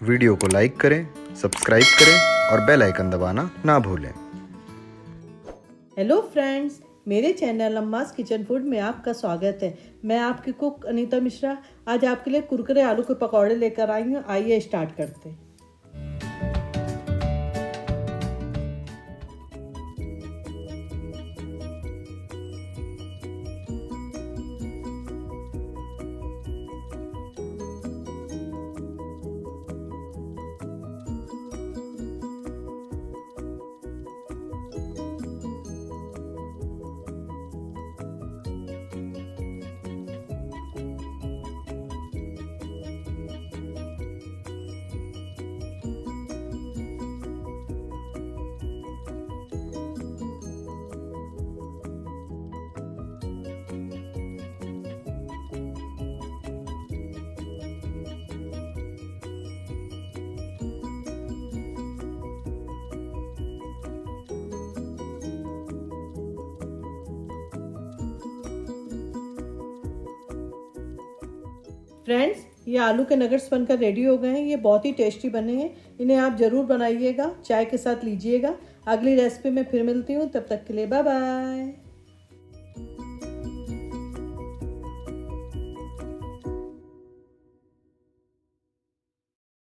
Video को like करें, subscribe करें और बेल आइकन दबाना ना भूलें। हेलो फ्रेंड्स, मेरे चैनल अम्मास किचन फूड में आपका स्वागत है। मैं आपकी कुक अनीता मिश्रा आज आपके लिए कुरकुरे आलू के पकौड़े लेकर आई हूँ। आइए स्टार्ट करते हैं। फ्रेंड्स, ये आलू के नगेट्स बनकर रेडी हो गए हैं। ये बहुत ही टेस्टी बने हैं। इन्हें आप ज़रूर बनाइएगा, चाय के साथ लीजिएगा। अगली रेसिपी में फिर मिलती हूँ, तब तक के लिए बाय बाय।